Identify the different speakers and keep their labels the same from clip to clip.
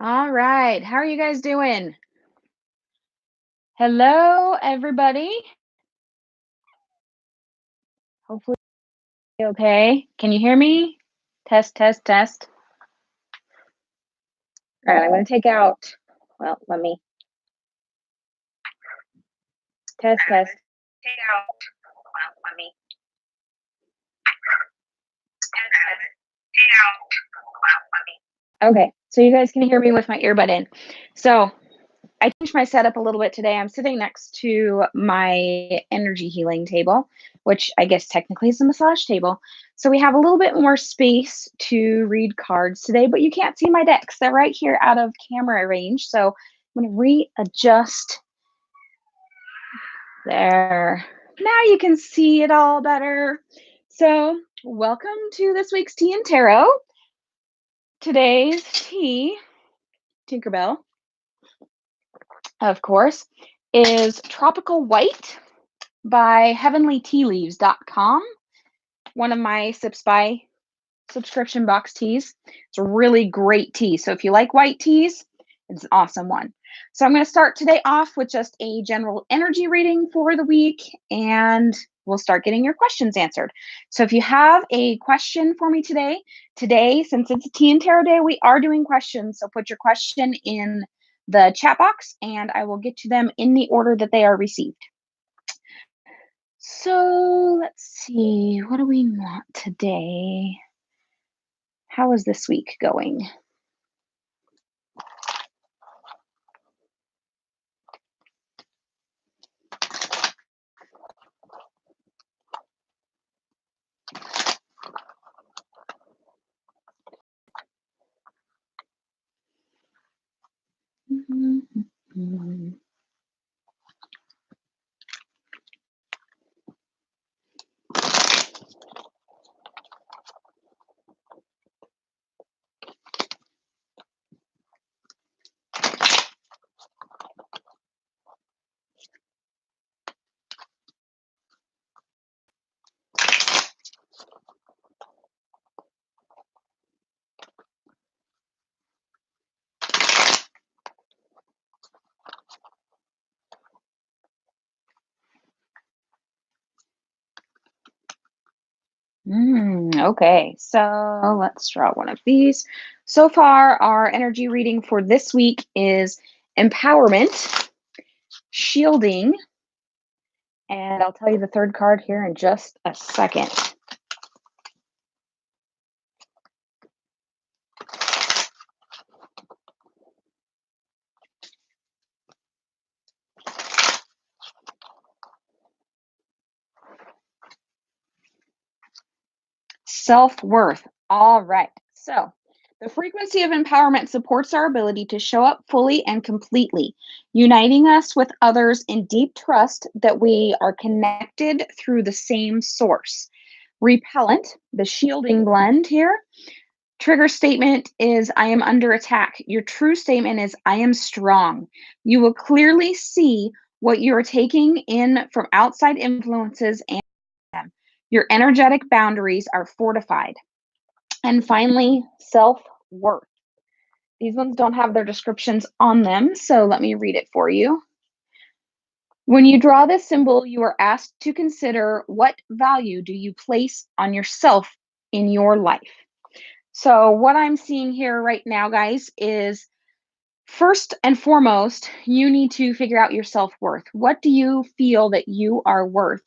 Speaker 1: All right. How are you guys doing? Hello, everybody. Hopefully, okay. Can you hear me? Test, test, test. All right. I'm going to take out. Well, let me test, test. Take out. Well, let me test, test. Take out. Well, let me. Okay. So you guys can hear me with my earbud in. So I changed my setup a little bit today. I'm sitting next to my energy healing table, which I guess technically is a massage table. So we have a little bit more space to read cards today, but you can't see my decks. They're right here out of camera range. So I'm going to readjust there. Now you can see it all better. So, welcome to this week's Tea and Tarot. Today's tea, Tinkerbell, of course, is Tropical White by heavenlytealeaves.com, one of my Sips by subscription box teas. It's a really great tea. So if you like white teas, it's an awesome one. So I'm going to start today off with just a general energy reading for the week, and we'll start getting your questions answered. So if you have a question for me today, since it's a tea and tarot day, we are doing questions. So put your question in the chat box, and I will get to them in the order that they are received. So let's see, what do we want today? How is this week going? Okay, so let's draw one of these. So far, our energy reading for this week is empowerment, shielding, and I'll tell you the third card here in just a second. Self-worth. All right. So, the frequency of empowerment supports our ability to show up fully and completely, uniting us with others in deep trust that we are connected through the same source. Repellent, the shielding blend here. Trigger statement is I am under attack. Your true statement is I am strong. You will clearly see what you are taking in from outside influences and them. Your energetic boundaries are fortified. And finally, self worth. These ones don't have their descriptions on them, so let me read it for you. When you draw this symbol, you are asked to consider what value do you place on yourself in your life. So, what I'm seeing here right now, guys, is first and foremost, you need to figure out your self worth. What do you feel that you are worth?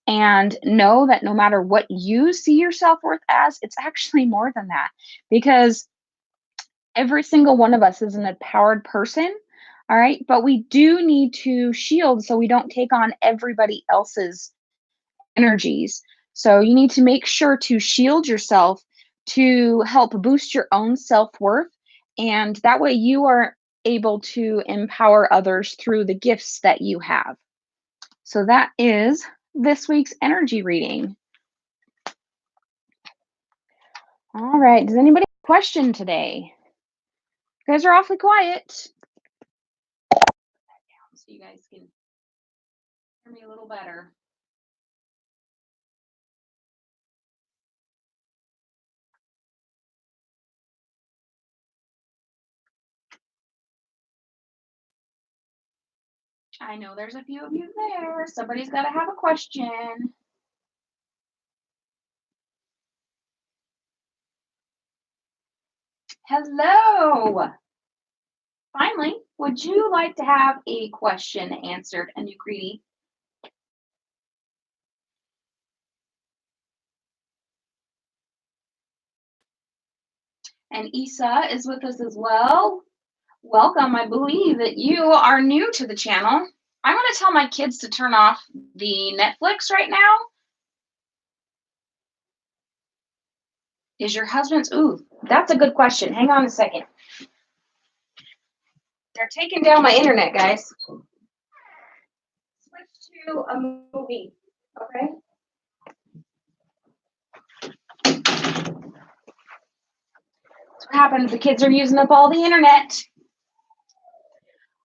Speaker 1: And know that no matter what you see your self worth as, it's actually more than that because every single one of us is an empowered person. All right. But we do need to shield so we don't take on everybody else's energies. So you need to make sure to shield yourself to help boost your own self worth. And that way you are able to empower others through the gifts that you have. So that is this week's energy reading. All right. Does anybody have a question today? You guys are awfully quiet. So you guys can hear me a little better. I know there's a few of you there. Somebody's got to have a question. Hello. Finally, would you like to have a question answered, Anukriti? And Isa is with us as well. Welcome. I believe that you are new to the channel. I'm going to tell my kids to turn off the Netflix right now. Is your husband's? Ooh, that's a good question. Hang on a second. They're taking down my internet, guys. Switch to a movie, okay? That's what happens. The kids are using up all the internet.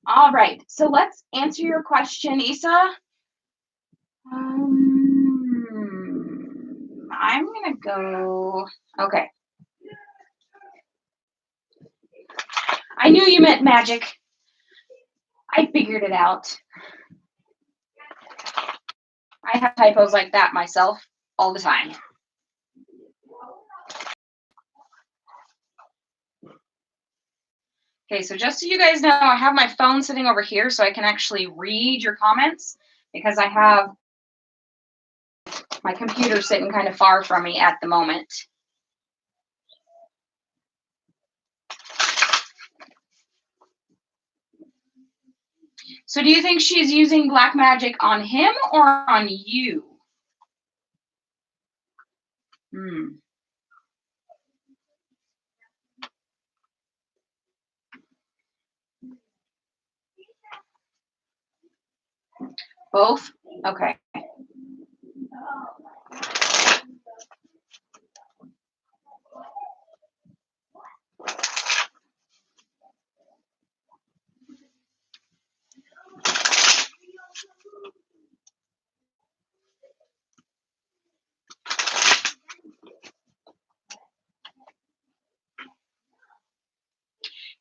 Speaker 1: All right, so let's answer your question, Isa. I'm gonna go. Okay. I knew you meant magic. I figured it out. I have typos like that myself all the time. Okay, so just so you guys know, I have my phone sitting over here so I can actually read your comments because I have my computer sitting kind of far from me at the moment. So do you think she's using black magic on him or on you? Both? Okay.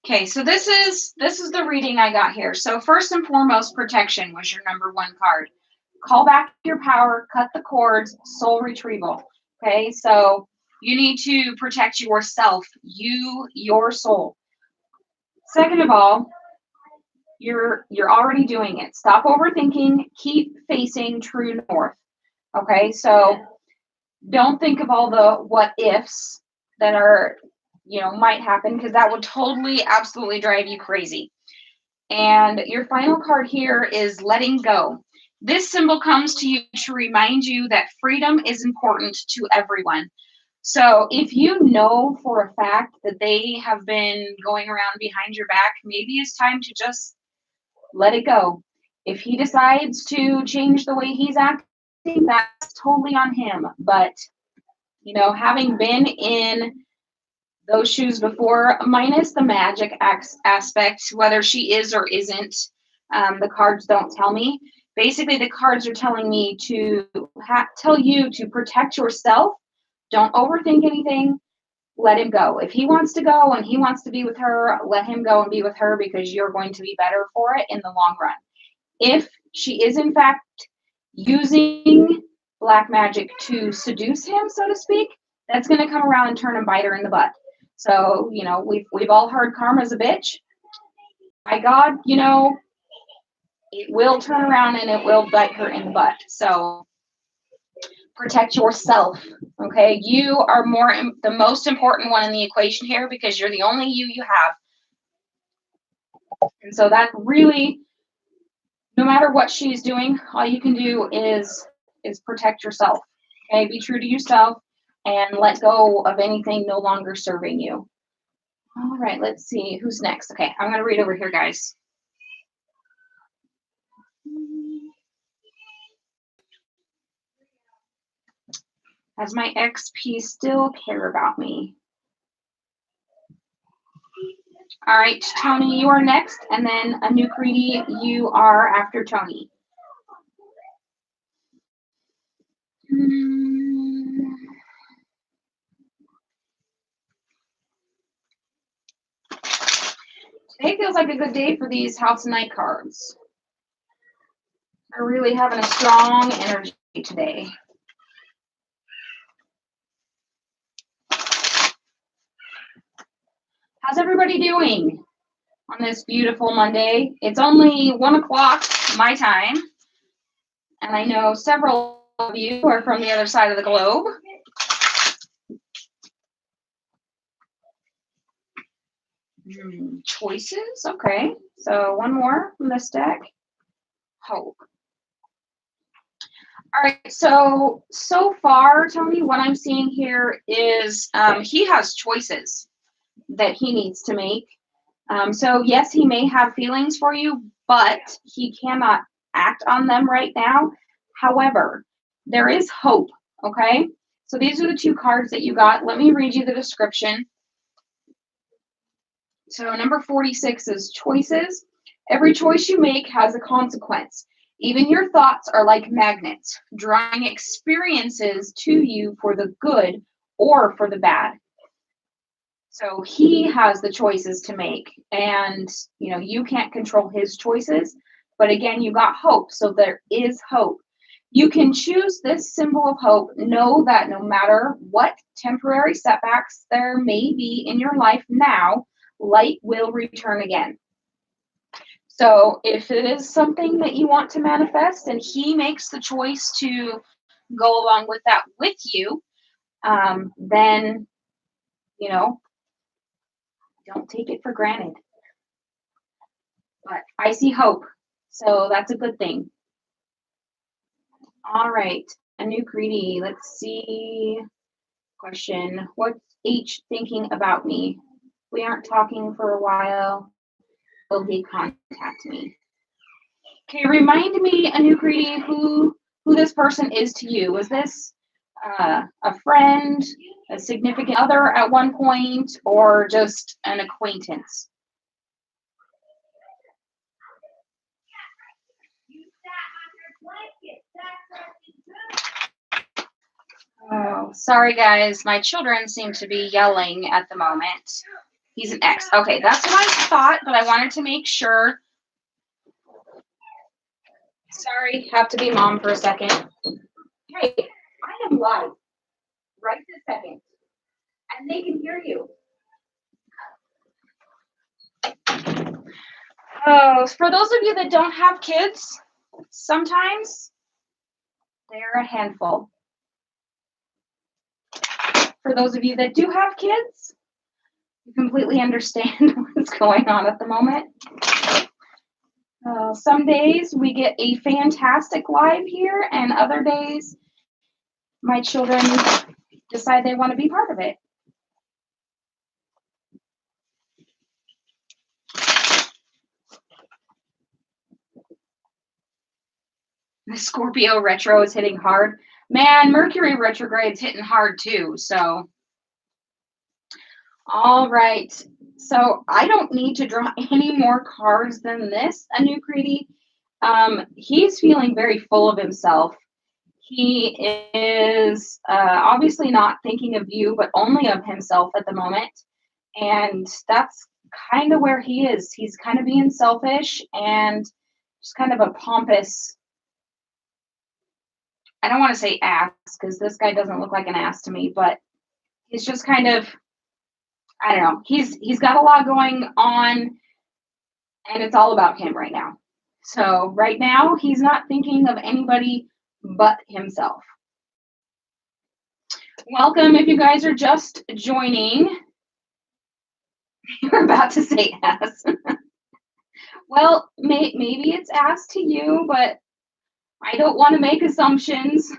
Speaker 1: Okay, so this is the reading I got here. So first and foremost, protection was your number one card. Call back your power, cut the cords, soul retrieval. Okay, so you need to protect yourself, your soul. Second of all, you're already doing it. Stop overthinking, keep facing true north. Okay, so don't think of all the what ifs that are, might happen, because that would totally, absolutely drive you crazy. And your final card here is letting go. This symbol comes to you to remind you that freedom is important to everyone. So if you know for a fact that they have been going around behind your back, maybe it's time to just let it go. If he decides to change the way he's acting, that's totally on him. But, having been in those shoes before, minus the magic aspect, whether she is or isn't, the cards don't tell me. Basically, the cards are telling me to tell you to protect yourself. Don't overthink anything. Let him go. If he wants to go and he wants to be with her, let him go and be with her, because you're going to be better for it in the long run. If she is in fact using black magic to seduce him, so to speak, that's going to come around and turn and bite her in the butt. So, we've all heard karma's a bitch. By God, it will turn around and it will bite her in the butt. So protect yourself, okay? You are the most important one in the equation here, because you're the only you have. And so that really, no matter what she's doing, all you can do is protect yourself, okay? Be true to yourself and let go of anything no longer serving you. All right, let's see who's next. Okay, I'm going to read over here, guys. Does my XP still care about me? All right, Tony, you are next, and then Anukriti, you are after Tony. Today feels like a good day for these House and Knight cards. are really having a strong energy today. How's everybody doing on this beautiful Monday? It's only 1 o'clock my time, and I know several of you are from the other side of the globe. Choices, okay. So one more from this deck. Hope. All right, so far, Tony, what I'm seeing here is he has choices that he needs to make. So yes, he may have feelings for you, but he cannot act on them right now. However, there is hope, okay? So these are the 2 cards that you got. Let me read you the description. So number 46 is choices. Every choice you make has a consequence. Even your thoughts are like magnets, drawing experiences to you for the good or for the bad. So he has the choices to make, and you can't control his choices. But again, you got hope, so there is hope. You can choose this symbol of hope. Know that no matter what temporary setbacks there may be in your life now, light will return again. So if it is something that you want to manifest and he makes the choice to go along with that with you, then, don't take it for granted. But I see hope, so that's a good thing. All right, Anukriti, let's see. Question, what's H thinking about me? We aren't talking for a while. Will he contact me? Okay, remind me, Anukriti, who this person is to you. Was this a friend, a significant other at one point, or just an acquaintance? Oh, sorry guys, my children seem to be yelling at the moment. He's an ex. Okay, that's what I thought, but I wanted to make sure. Sorry, have to be mom for a second. Hey, I am live right this second, and they can hear you. Oh, for those of you that don't have kids, sometimes they're a handful. For those of you that do have kids, you completely understand what's going on at the moment. Some days we get a fantastic live here, and other days my children decide they want to be part of it. The Scorpio retro is hitting hard. Man, Mercury retrograde's hitting hard too, so. All right. So I don't need to draw any more cards than this, Anukriti. He's feeling very full of himself. He is obviously not thinking of you, but only of himself at the moment. And that's kind of where he is. He's kind of being selfish and just kind of a pompous, I don't want to say ass, because this guy doesn't look like an ass to me, but he's just kind of, I don't know. He's got a lot going on, and it's all about him right now. So right now, he's not thinking of anybody but himself. Welcome if you guys are just joining. You're about to say ass. Well, maybe it's ass to you, but I don't want to make assumptions.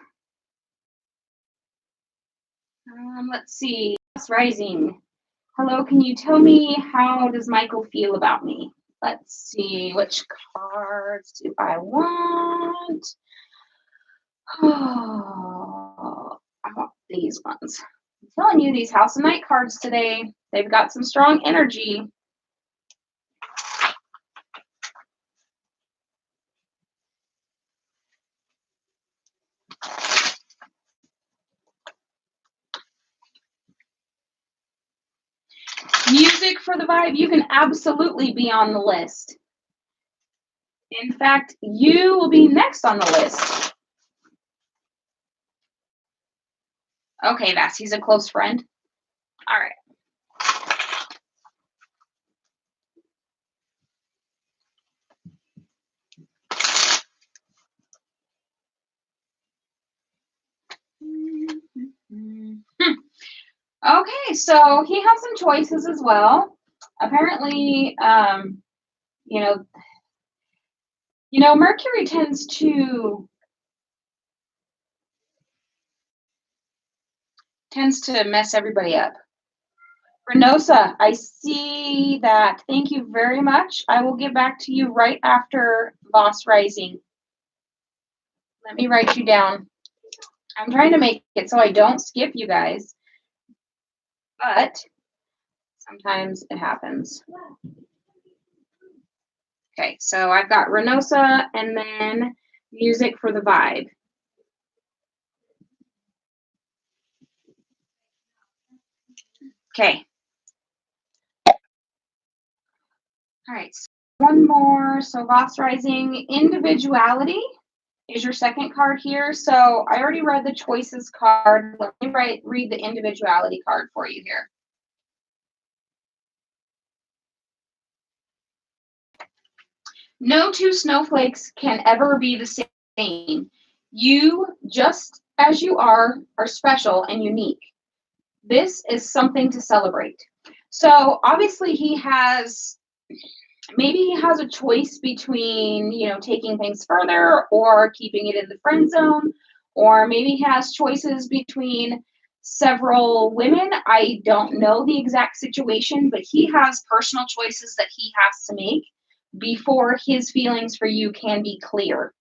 Speaker 1: Let's see. Rising. Hello, can you tell me how does Michael feel about me? Let's see, which cards do I want? Oh, I want these ones. I'm telling you, these House of Night cards today, they've got some strong energy. Music for the vibe, you can absolutely be on the list. In fact, you will be next on the list. Okay, Vass, he's a close friend. All right. Okay, so he has some choices as well. Apparently, you know, Mercury tends to mess everybody up. Renosa, I see that. Thank you very much. I will get back to you right after Boss Rising. Let me write you down. I'm trying to make it so I don't skip you guys, but sometimes it happens. Okay, so I've got Renosa and then music for the vibe. Okay. All right, so one more. So Boss Rising, individuality is your second card here. So I already read the choices card. Let me read the individuality card for you here. No two snowflakes can ever be the same. You, just as you are special and unique. This is something to celebrate. So obviously maybe he has a choice between, taking things further or keeping it in the friend zone, or maybe he has choices between several women. I don't know the exact situation, but he has personal choices that he has to make before his feelings for you can be clear.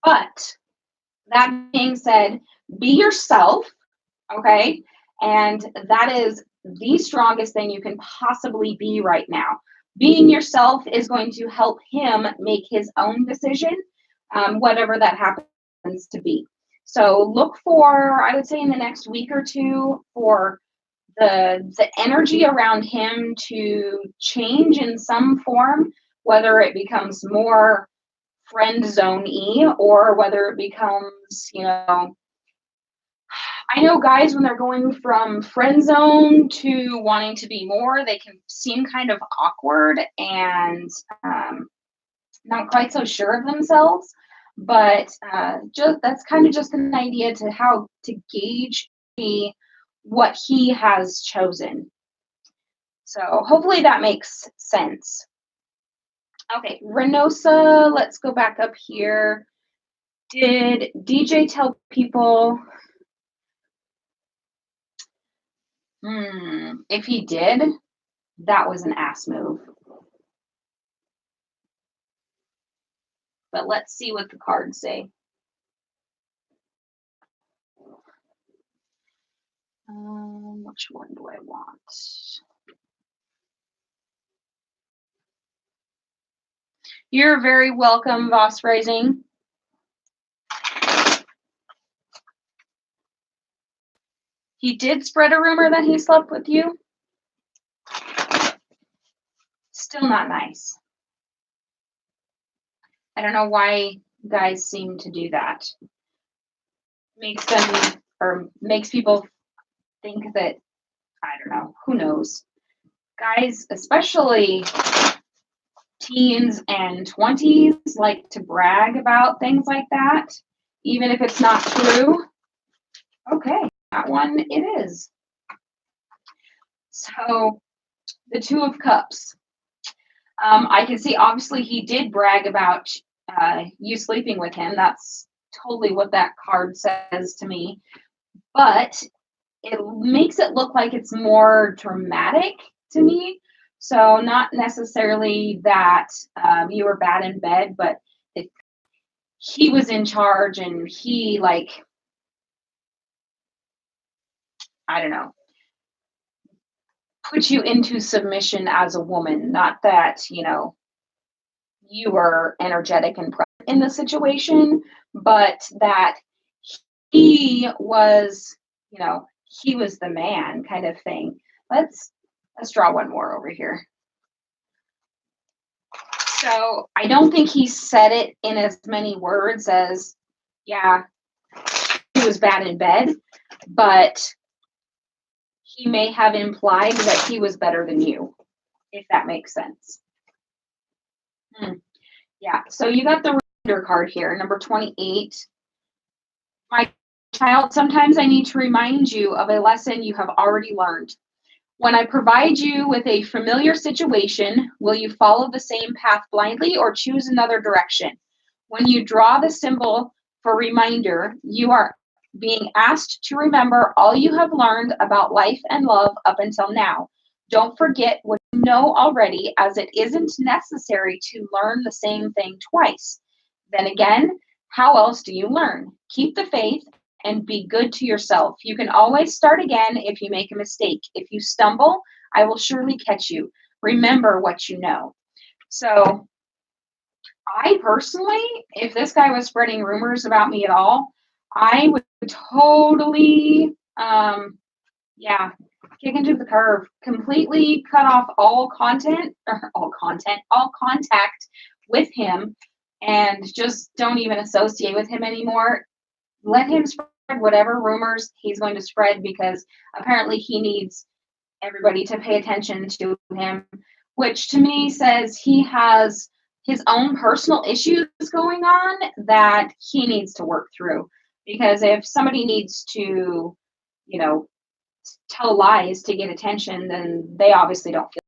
Speaker 1: But that being said, be yourself, okay? And that is the strongest thing you can possibly be right now. Being yourself is going to help him make his own decision, whatever that happens to be. So look for, I would say, in the next week or two, for the energy around him to change in some form, whether it becomes more friend zone-y or whether it becomes, I know guys, when they're going from friend zone to wanting to be more, they can seem kind of awkward and not quite so sure of themselves. But that's kind of just an idea to how to gauge what he has chosen. So hopefully that makes sense. Okay, Renosa, let's go back up here. Did DJ tell people? If he did, that was an ass move. But let's see what the cards say. Which one do I want? You're very welcome, Voss Rising. He did spread a rumor that he slept with you. Still not nice. I don't know why guys seem to do that. Makes people think that, I don't know, who knows. Guys, especially teens and 20s, like to brag about things like that, even if it's not true. Okay, that one it is. So the Two of Cups. I can see obviously he did brag about you sleeping with him. That's totally what that card says to me. But it makes it look like it's more dramatic to me. So not necessarily that you were bad in bed, but he was in charge and he, like, I don't know, put you into submission as a woman. Not that, you were energetic and present in the situation, but that he was, he was the man kind of thing. Let's draw one more over here. So I don't think he said it in as many words as, yeah, he was bad in bed, but he may have implied that he was better than you, if that makes sense. Yeah, so you got the reminder card here, number 28. My child, sometimes I need to remind you of a lesson you have already learned. When I provide you with a familiar situation, will you follow the same path blindly or choose another direction? When you draw the symbol for reminder, you are being asked to remember all you have learned about life and love up until now. Don't forget what you know already, as it isn't necessary to learn the same thing twice. Then again, how else do you learn? Keep the faith and be good to yourself. You can always start again if you make a mistake. If you stumble, I will surely catch you. Remember what you know. So, I personally, if this guy was spreading rumors about me at all, I would totally, yeah, kick into the curb, completely cut off all contact with him, and just don't even associate with him anymore. Let him spread whatever rumors he's going to spread, because apparently he needs everybody to pay attention to him, which to me says he has his own personal issues going on that he needs to work through. Because if somebody needs to, you know, tell lies to get attention, then they obviously don't feel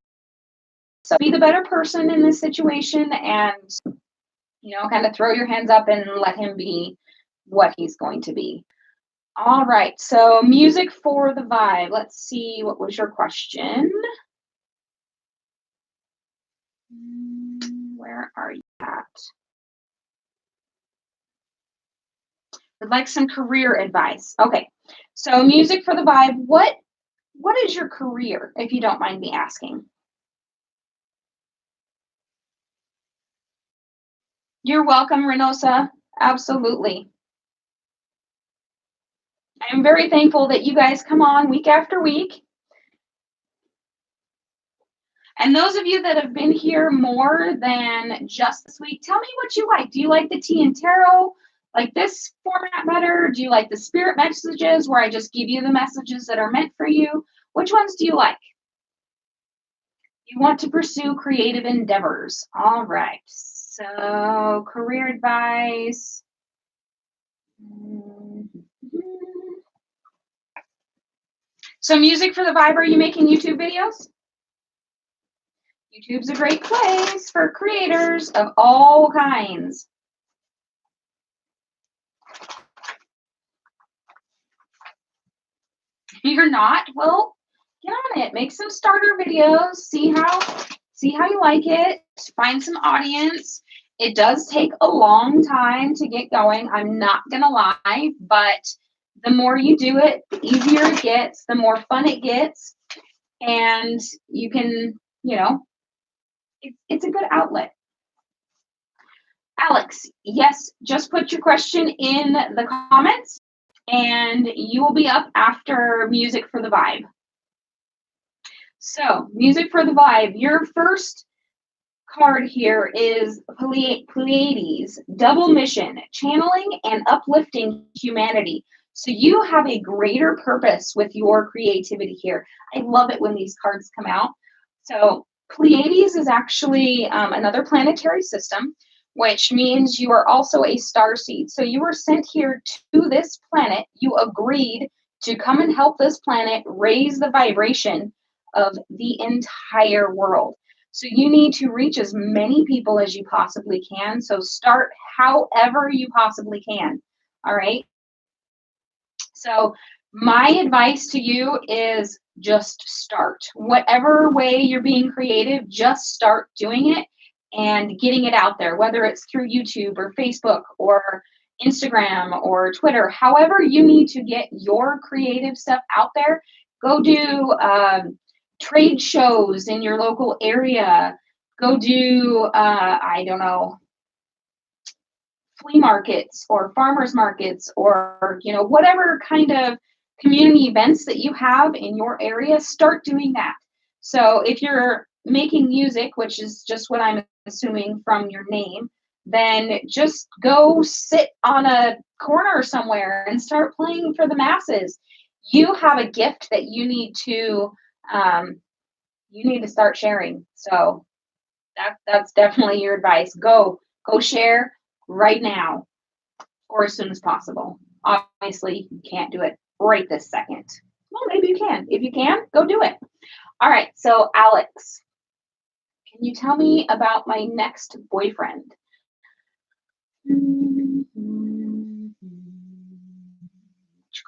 Speaker 1: so. Be the better person in this situation and, kind of throw your hands up and let him be what he's going to be. All right, so music for the vibe. Let's see, what was your question? Where are you at? Would like some career advice. Okay, so music for the vibe. What is your career, if you don't mind me asking? You're welcome, Renosa. Absolutely. I am very thankful that you guys come on week after week. And those of you that have been here more than just this week, tell me what you like. Do you like the tea and tarot, like this format better? Do you like the spirit messages where I just give you the messages that are meant for you? Which ones do you like? You want to pursue creative endeavors. All right. So, career advice. So, music for the vibe. Are you making YouTube videos? YouTube's a great place for creators of all kinds. You're not? Well, get on it. Make some starter videos. See how you like it. Find some audience. It does take a long time to get going. I'm not gonna lie, but the more you do it, the easier it gets, the more fun it gets, and you can, it's a good outlet. Alex, yes, just put your question in the comments and you will be up after music for the vibe. So, music for the vibe, your first card here is Pleiades, double mission, channeling and uplifting humanity. So you have a greater purpose with your creativity here. I love it when these cards come out. So Pleiades is actually another planetary system, which means you are also a star seed. So you were sent here to this planet. You agreed to come and help this planet raise the vibration of the entire world. So you need to reach as many people as you possibly can. So start however you possibly can. All right. So my advice to you is just start. Whatever way you're being creative, just start doing it and getting it out there, whether it's through YouTube or Facebook or Instagram or Twitter. However you need to get your creative stuff out there, go do trade shows in your local area. Go do, I don't know, flea markets or farmers markets or, whatever kind of community events that you have in your area, start doing that. So if you're making music, which is just what I'm assuming from your name, then just go sit on a corner somewhere and start playing for the masses. You have a gift that um, you need to start sharing. So that's definitely your advice. Go share right now or as soon as possible. Obviously, you can't do it right this second. Well, maybe you can. If you can, go do it. All right. So, Alex, can you tell me about my next boyfriend? Which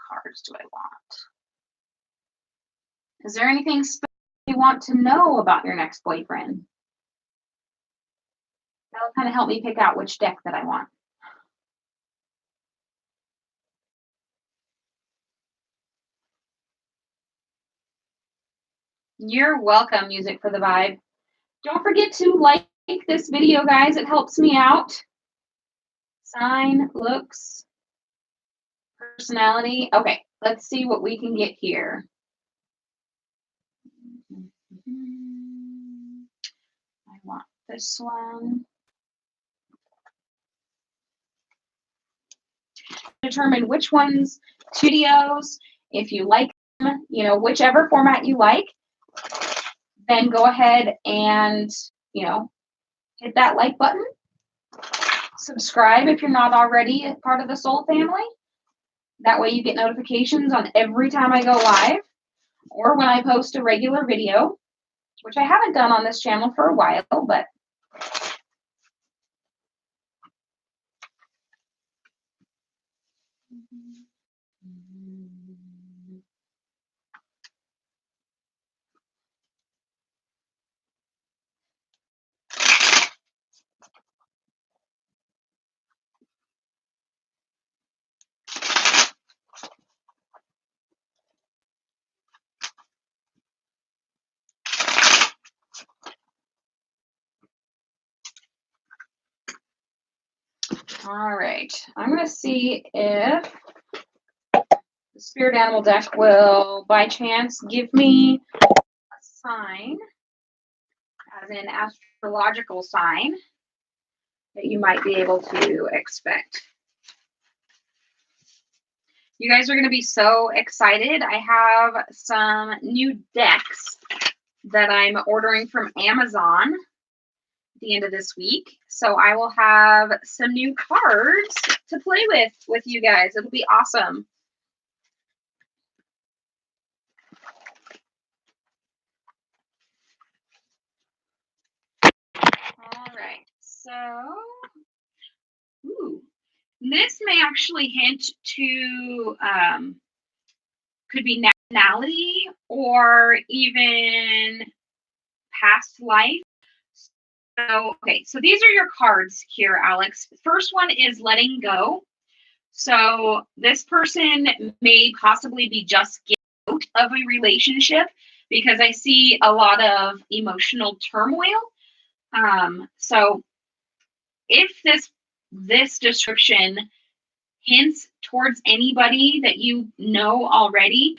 Speaker 1: cards do I want? Is there anything special you want to know about your next boyfriend? That'll kind of help me pick out which deck that I want. You're welcome, Music for the Vibe. Don't forget to like this video, guys. It helps me out. Sign, looks, personality. Okay, let's see what we can get here. I want this one. Determine which ones, studios, if you like them, whichever format you like, then go ahead and, hit that like button. Subscribe if you're not already a part of the Soul family. That way you get notifications on every time I go live or when I post a regular video, which I haven't done on this channel for a while, but all right. I'm going to see if the Spirit Animal deck will, by chance, give me a sign, as an astrological sign, that you might be able to expect. You guys are going to be so excited. I have some new decks that I'm ordering from Amazon at the end of this week. So I will have some new cards to play with you guys. It'll be awesome. All right. So, this may actually hint to could be nationality or even past life. So, okay, so these are your cards here, Alex. The first one is letting go. So this person may possibly be just getting out of a relationship because I see a lot of emotional turmoil. So if this description hints towards anybody that you know already,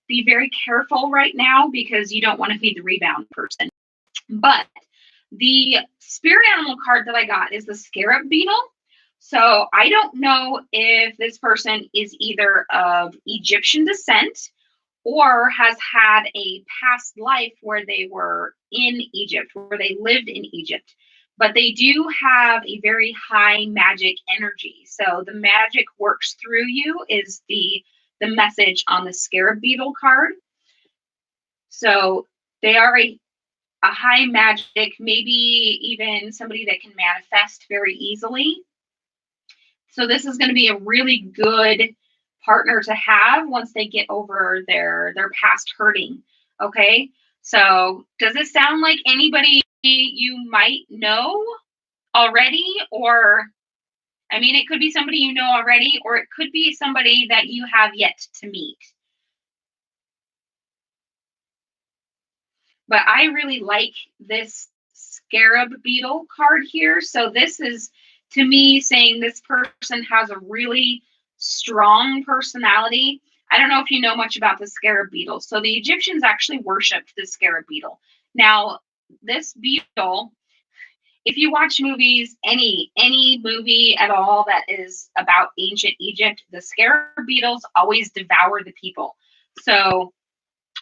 Speaker 1: be very careful right now because you don't want to be the rebound person. But the spirit animal card that I got is the scarab beetle. So I don't know if this person is either of Egyptian descent or has had a past life where they were in Egypt, where they lived in Egypt. But they do have a very high magic energy. So the magic works through you is the message on the scarab beetle card. So they are a high magic, maybe even somebody that can manifest very easily. So this is going to be a really good partner to have once they get over their past hurting. Okay. So does this sound like anybody you might know already? Or, I mean, it could be somebody you know already, or it could be somebody that you have yet to meet. But I really like this scarab beetle card here. So this is, to me, saying this person has a really strong personality. I don't know if you know much about the scarab beetle. So the Egyptians actually worshipped the scarab beetle. Now, this beetle, if you watch movies, any movie at all that is about ancient Egypt, the scarab beetles always devour the people. So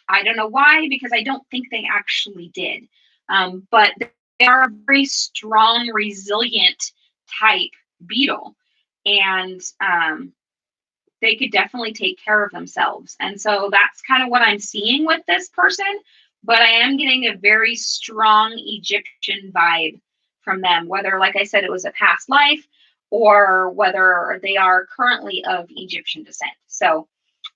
Speaker 1: I don't know why, because I don't think they actually did. But they are a very strong, resilient type beetle, and they could definitely take care of themselves. And so that's kind of what I'm seeing with this person. But I am getting a very strong Egyptian vibe from them, whether, like I said, it was a past life or whether they are currently of Egyptian descent. So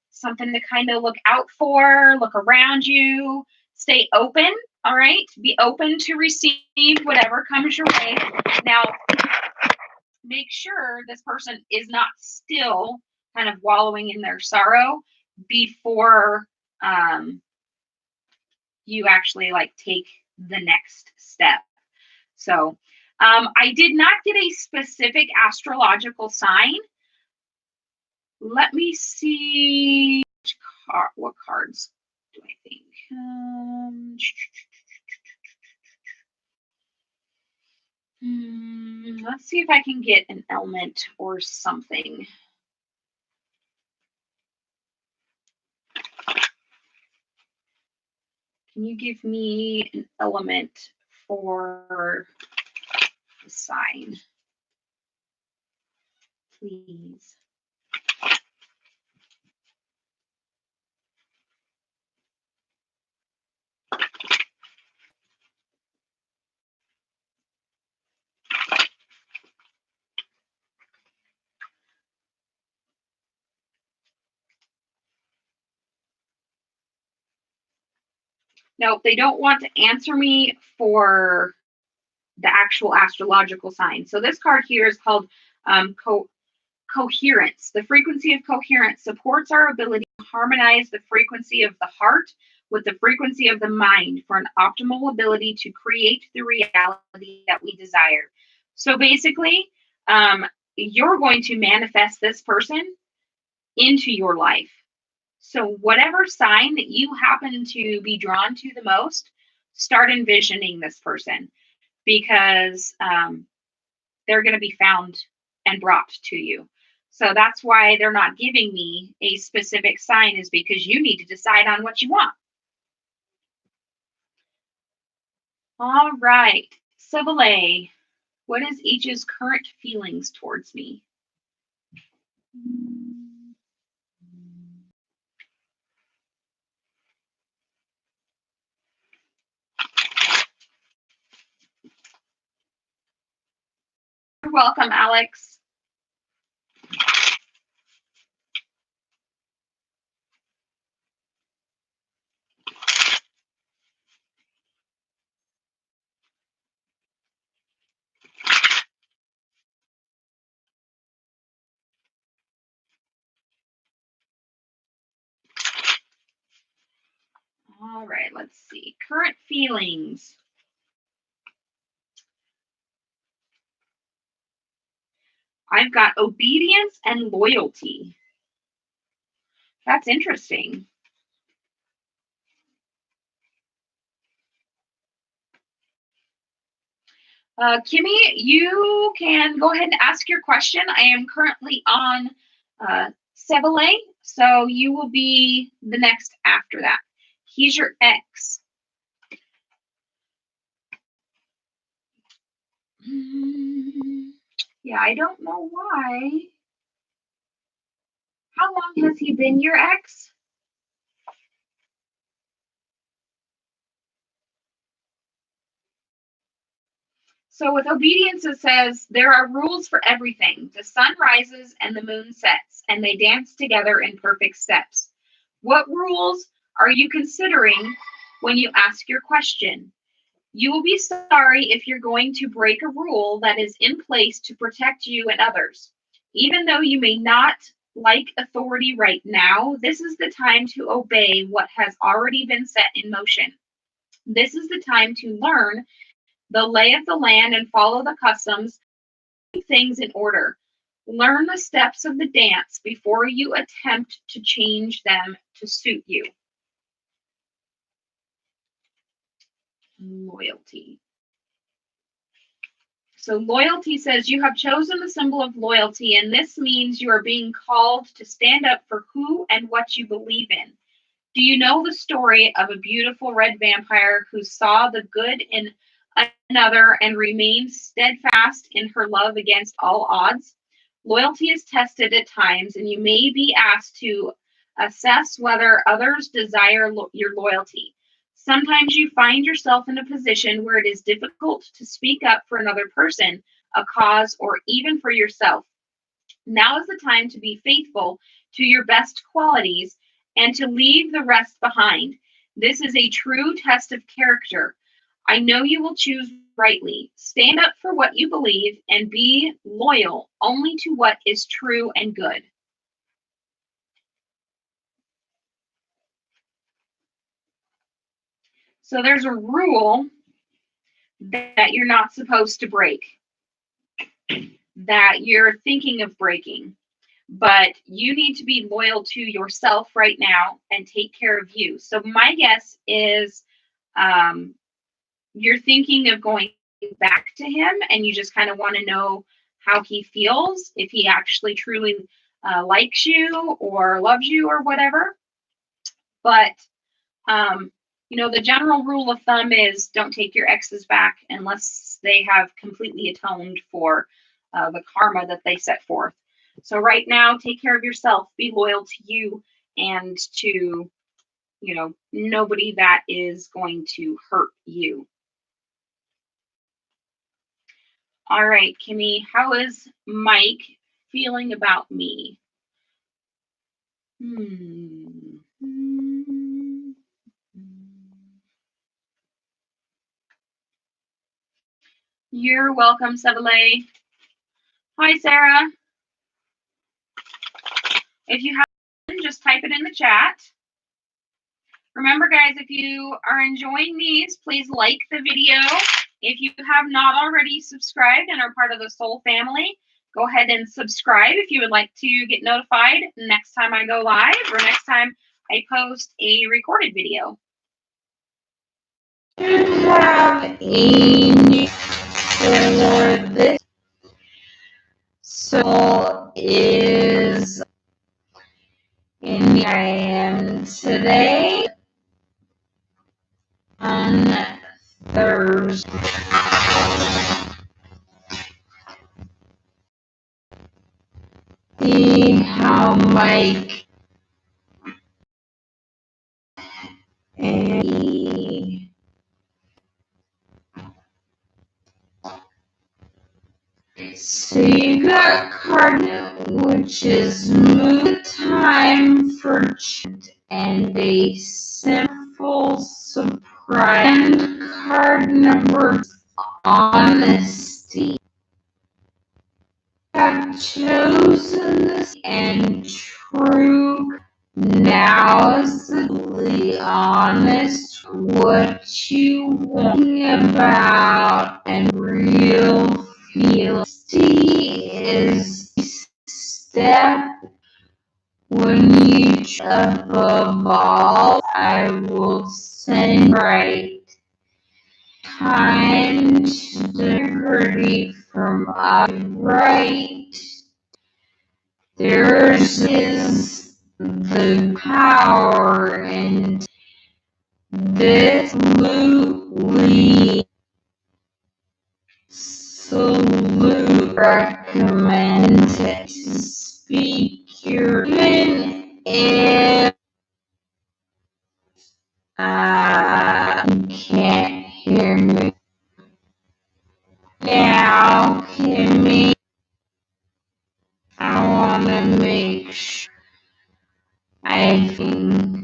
Speaker 1: something to kind of look out for, look around you, stay open. All right. Be open to receive whatever comes your way. Now, make sure this person is not still kind of wallowing in their sorrow before you actually like take the next step. So I did not get a specific astrological sign. Let me see what cards do I think. Let's see if I can get an element or something. Can you give me an element for the sign, please? Nope, they don't want to answer me for the actual astrological sign. So this card here is called coherence. The frequency of coherence supports our ability to harmonize the frequency of the heart with the frequency of the mind for an optimal ability to create the reality that we desire. So basically, you're going to manifest this person into your life. So, whatever sign that you happen to be drawn to the most, start envisioning this person because they're going to be found and brought to you. So that's why they're not giving me a specific sign, is because you need to decide on what you want. All right, Seville, what is each's current feelings towards me? You're welcome, Alex. All right, let's see. Current feelings. I've got obedience and loyalty. That's interesting. Kimmy, you can go ahead and ask your question. I am currently on Seville, so you will be the next after that. He's your ex. Yeah, I don't know why. How long has he been your ex? So with obedience, it says there are rules for everything. The sun rises and the moon sets, and they dance together in perfect steps. What rules are you considering when you ask your question? You will be sorry if you're going to break a rule that is in place to protect you and others. Even though you may not like authority right now, this is the time to obey what has already been set in motion. This is the time to learn the lay of the land and follow the customs, keep things in order. Learn the steps of the dance before you attempt to change them to suit you. loyalty. So loyalty says you have chosen the symbol of loyalty, and this means you are being called to stand up for who and what you believe in. Do you know the story of a beautiful red vampire who saw the good in another and remained steadfast in her love against all odds? Loyalty is tested at times, and you may be asked to assess whether others desire your loyalty. Sometimes you find yourself in a position where it is difficult to speak up for another person, a cause, or even for yourself. Now is the time to be faithful to your best qualities and to leave the rest behind. This is a true test of character. I know you will choose rightly. Stand up for what you believe and be loyal only to what is true and good. So there's a rule that you're not supposed to break, that you're thinking of breaking, but you need to be loyal to yourself right now and take care of you. So my guess is you're thinking of going back to him and you just kind of want to know how he feels, if he actually truly likes you or loves you or whatever. But the general rule of thumb is don't take your exes back unless they have completely atoned for the karma that they set forth. So right now, take care of yourself, be loyal to you and to, nobody that is going to hurt you. All right, Kimmy, how is Mike feeling about me? You're welcome, Seville. Hi, Sarah. If you have, just type it in the chat. Remember, guys, if you are enjoying these, please like the video. If you have not already subscribed and are part of the Soul family, go ahead and subscribe if you would like to get notified next time I go live or next time I post a recorded video. You have a for this soul is in the I am today on Thursday. See how Mike and so you got Cardinal, which is move time for and a simple surprise. And card number honesty. Have chosen this and true. Now is the honest what you want about and real feel. See is step when you above all I will send right kind integrity from right. Theirs is the power and absolutely recommended to speak your even if can't hear me now, Kimmy. I want to make sure I think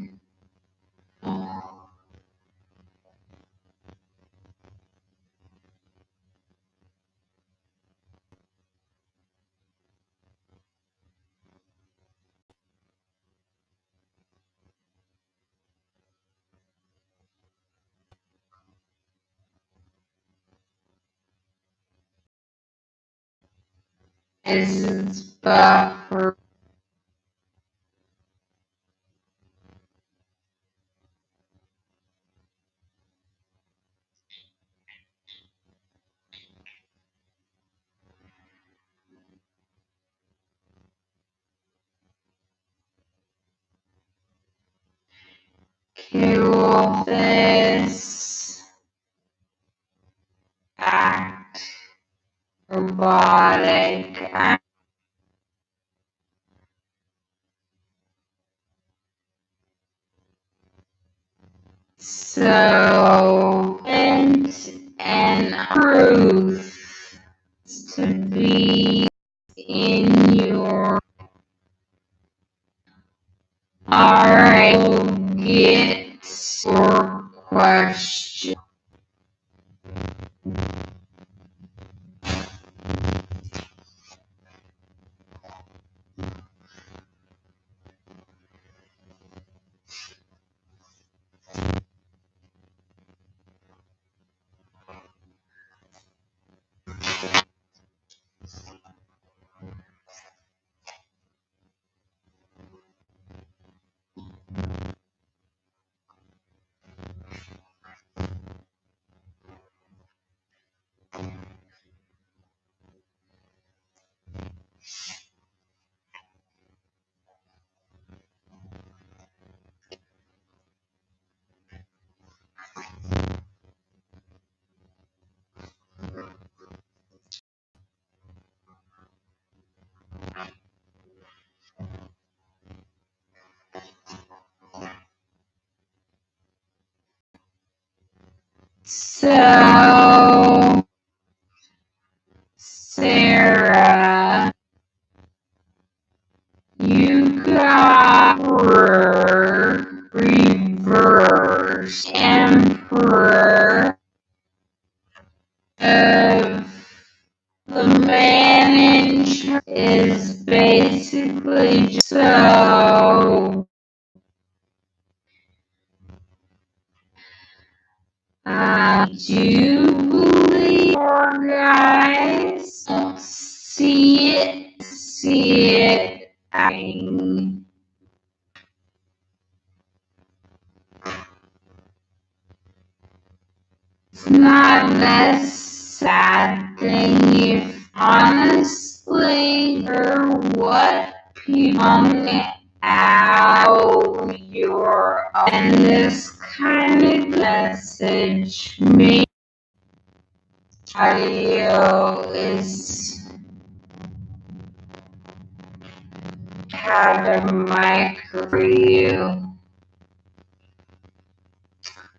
Speaker 1: is buffer.
Speaker 2: to this act robotic. So, and proof to be in your. Alright, we'll get your question. So, Sarah, you got reverse emperor of the manager is basically so. I do believe our guys don't see it. It's not a sad thing if honestly or what people out your and this kind of message me audio is had a mic for you.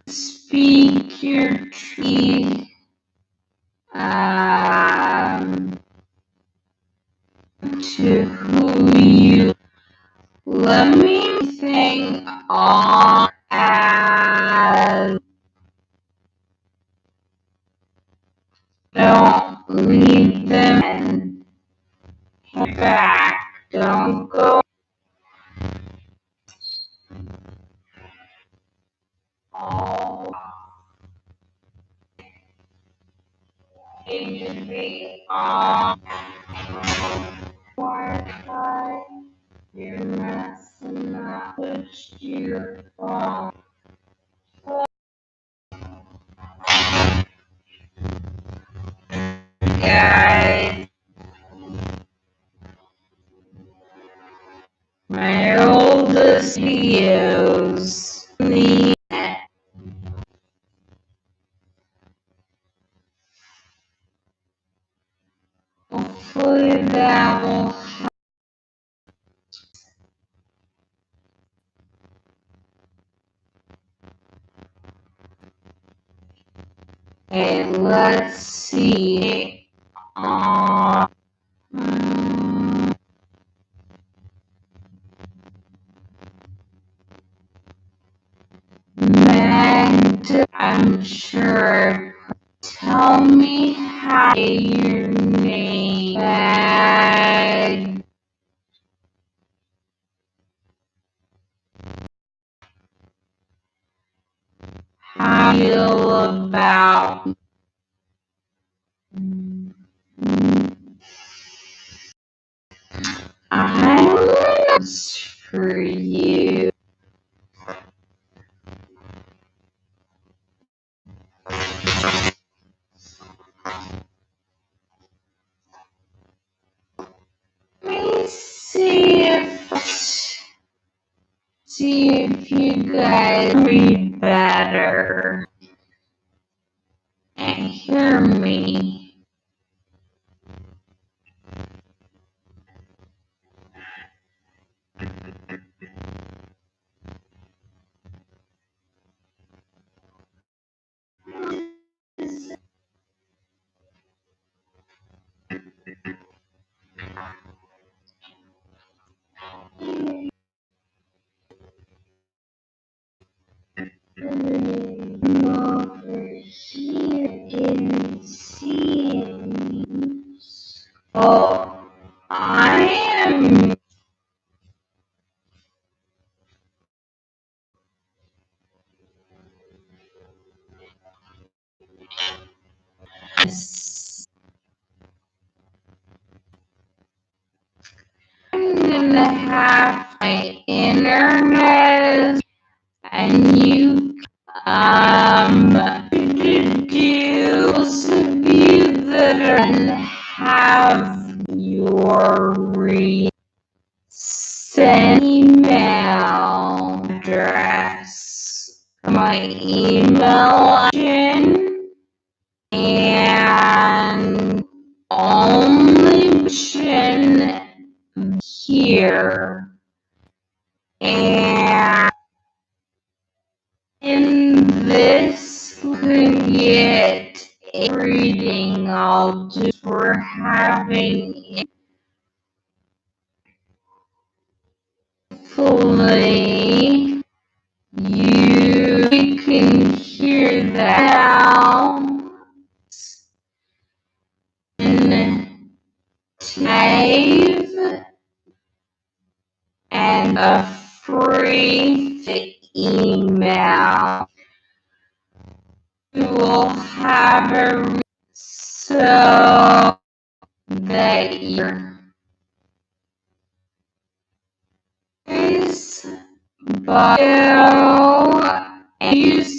Speaker 2: Speak your truth. To who you let me think on as don't leave them and head back. Don't go. Oh, it should be on Wi-Fi. You're messing up with your phone. Guys, my oldest videos. Hopefully that will. Okay, let's see. Meg, I'm sure. Tell me how to say your name. Meg. How you feel about I'm for you. Let me see if you guys be better and hear me. Over here in scenes. Oh, I am. I'm gonna have my internet and you do those of you that have your send email address, my email option, and only option here. And in this, we can get a reading. I'll do for having hopefully you can hear that in Tave and a free email. We will have a so that your bio and use